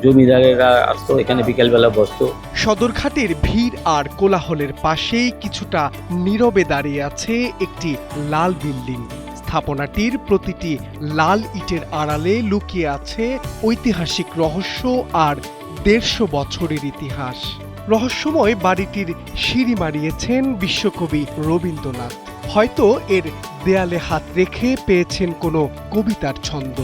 জমিদারেরা আসতো, এখানে বিকেলবেলা বসতো। সদরঘাটের ভিড় আর কোলাহলের পাশেই কিছুটা নীরবে দাঁড়িয়ে আছে একটি লাল বিল্ডিং। স্থাপনাটির প্রতিটি লাল ইটের আড়ালে লুকিয়ে আছে ঐতিহাসিক রহস্য আর ১৫০ বছরের ইতিহাস। রহস্যময় বাড়িটির সিঁড়ি মারিয়েছেন বিশ্বকবি রবীন্দ্রনাথ। হয়তো এর দেয়ালে হাত রেখে পেয়েছেন কোনো কবিতার ছন্দ।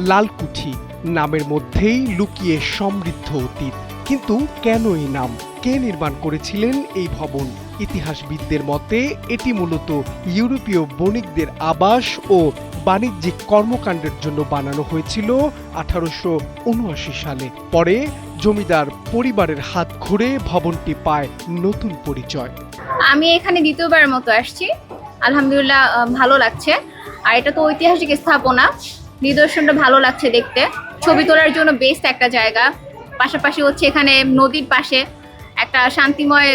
লালকুঠি নামের মধ্যেই লুকিয়ে সমৃদ্ধ অতীত। কিন্তু কেন এই নাম? কে নির্মাণ করেছিলেন এই ভবন? ইতিহাসবিদদের মতে এটি মূলত ইউরোপীয় বণিকদের আবাস ও বাণিজ্যিক কর্মকাণ্ডের জন্য বানানো হয়েছিল 1879 সালে। পরে জমিদার পরিবারের হাত ঘুরে ভবনটি পায় নতুন পরিচয়। আমি এখানে দ্বিতীয়বারের মতো আসছি, আলহামদুলিল্লাহ ভালো লাগছে। আর এটা তো ঐতিহাসিক স্থাপনা, নিদর্শনটা ভালো লাগছে দেখতে। ছবি তোলার জন্য বেস্ট একটা জায়গা। পাশাপাশি হচ্ছে এখানে নদীর পাশে একটা শান্তিময়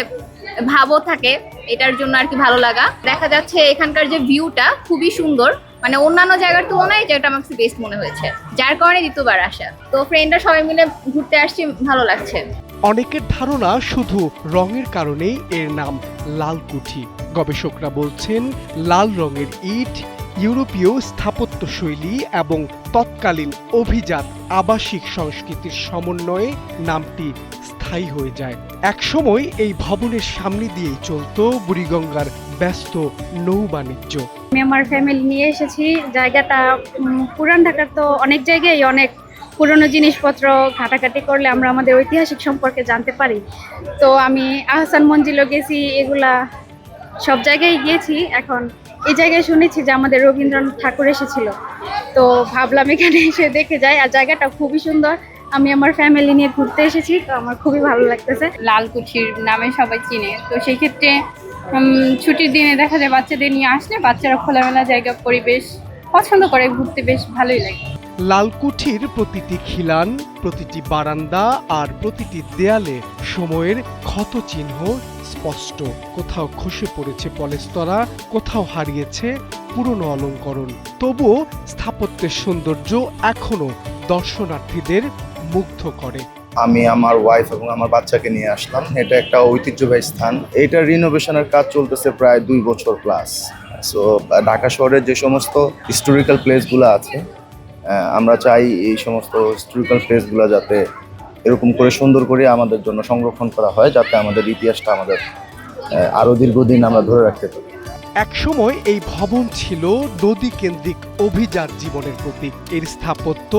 ভাবও থাকে, এটার জন্য আর কি ভালো লাগা। দেখা যাচ্ছে এখানকার যে ভিউটা খুবই সুন্দর, মানে অন্যান্য জায়গার তুলনায় যেটা আমার কাছে বেস্ট মনে হয়েছে, যার কারণে দ্বিতীয়বার আসা। তো ফ্রেন্ডরা সবাই মিলে ঘুরতে আসছি, ভালো লাগছে। অনেকের ধারণা শুধু রঙের কারণেই এর নাম লালকুঠি। গবেষকরা বলছেন লাল রঙের ইট, ইউরোপীয় স্থাপত্য শৈলী এবং তৎকালীন অভিজাত আবাসিক সংস্কৃতির সমন্বয়ে নামটি স্থায়ী হয়ে যায়। একসময় এই ভবনের সামনে দিয়েই চলতো বুড়িগঙ্গার ব্যস্ত নৌ বাণিজ্য। আমি আমার ফ্যামিলি নিয়ে এসেছি। জায়গাটা পুরান ঢাকার, তো অনেক জায়গায় অনেক পুরনো জিনিসপত্র ঘাটাঘাটি করলে আমরা আমাদের ঐতিহাসিক সম্পর্কে জানতে পারি। তো আমি আহসান মঞ্জিলও গেছি, এগুলা সব জায়গায় গিয়েছি। এখন এই জায়গায় শুনেছি যে আমাদের রবীন্দ্রনাথ ঠাকুর এসেছিল, তো ভাবলাম এখানে এসে দেখে যাই। আর জায়গাটা খুবই সুন্দর। আমি আমার ফ্যামিলি নিয়ে ঘুরতে এসেছি, তো আমার খুবই ভালো লাগতেছে। লালকুঠির নামে সবাই চিনে, তো সেই ক্ষেত্রে ছুটির দিনে দেখা যায় বাচ্চাদের নিয়ে আসলে বাচ্চারা খোলামেলা জায়গা পরিবেশ পছন্দ করে, ঘুরতে বেশ ভালোই লাগে। লালকুঠির প্রতিটি খিলান, প্রতিটি বারান্দা আর প্রতিটি দেয়ালে সময়ের ক্ষত চিহ্ন স্পষ্ট। কোথাও খসে পড়েছে পলেস্তরা, কোথাও হারিয়েছে পুরনো অলঙ্করণ। তবুও স্থাপত্যের সৌন্দর্য এখনো দর্শনার্থীদের মুগ্ধ করে। আমি আমার ওয়াইফ এবং আমার বাচ্চাকে নিয়ে আসলাম। এটা একটা ঐতিহ্যবাহী স্থান। এইটার রিনোভেশনের কাজ চলতেছে প্রায় 2 বছর প্লাস। সো ঢাকা শহরের যে সমস্ত হিস্টোরিক্যাল প্লেসগুলো আছে, আমরা চাই এই সমস্ত হিস্টোরিক্যাল প্লেসগুলো যাতে এরকম করে সুন্দর করে আমাদের জন্য সংরক্ষণ করা হয়, যাতে আমাদের ইতিহাসটা আমাদের আরও দীর্ঘদিন আমরা ধরে রাখতে পারি। একসময় এই ভবন ছিল নদী কেন্দ্রিক অভিজাত জীবনের প্রতীক। এর স্থাপত্য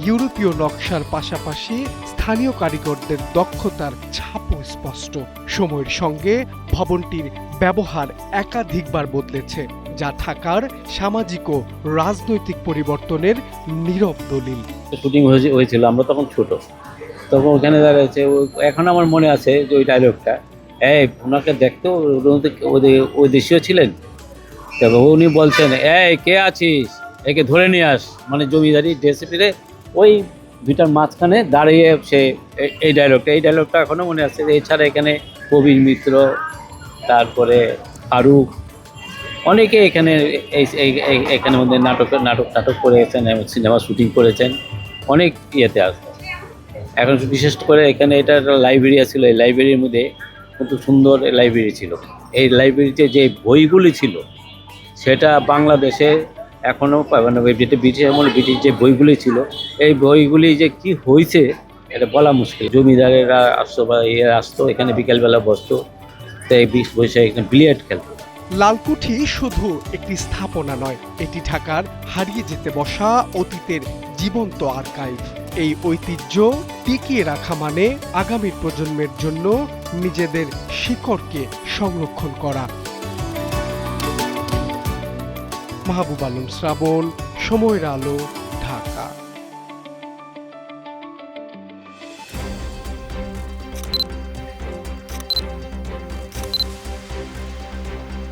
ইউরোপীয় নকশার পাশাপাশি স্থানীয় কারিগরদের দক্ষতার ছাপও স্পষ্ট। সময়ের সঙ্গে ভবনটির ব্যবহার একাধিকবার বদলেছে, যা ঢাকার সামাজিক ও রাজনৈতিক পরিবর্তনের নীরব দলিল। শুটিং হয়েছিল, আমরা তখন ছোট, তখন ওখানে দাঁড়িয়েছে। এখন আমার মনে আছে যে ওই ডায়লগটা, ওনাকে দেখতেও ওই দেশীয় ছিলেন। তবে উনি বলছেন, কে আছিস, একে ধরে নিয়ে আস, মানে জমিদারি ড্রেসে ফিরে ওই দুইটার মাঝখানে দাঁড়িয়ে সে এই ডায়লগটা এখনো মনে আছে। এছাড়া এখানে কবির মিত্র, তারপরে ফারুক, অনেকে এখানে এখানে মধ্যে নাটক করেছেন এবং সিনেমা শুটিং করেছেন, অনেক ইয়েতে আসে। এখন বিশেষ করে এখানে এটা একটা লাইব্রেরি ছিল, এই লাইব্রেরির মধ্যে কিন্তু সুন্দর লাইব্রেরি ছিল। এই লাইব্রেরিতে যে বইগুলি ছিল সেটা বাংলাদেশে এখনও পাবেন না। ব্রিটিশ আমলে ব্রিটিশ যে বইগুলি ছিল, এই বইগুলি যে কি হয়েছে এটা বলা মুশকিল। জমিদারেরা আসতো বা আসতো, এখানে বিকেলবেলা বসতো, তো এই বসে এখানে বিলিয়ার্ড খেলতো। লালকুঠি শুধু একটি স্থাপনা নয়, এটি ঢাকার হারিয়ে যেতে বসা অতীতের জীবন্ত আর্কাইভ। এই ঐতিহ্য টিকিয়ে রাখা মানে আগামী প্রজন্মের জন্য নিজেদের শিকড়কে সংরক্ষণ করা। মাহবুব আলম শ্রাবণ, সময়ের আলো।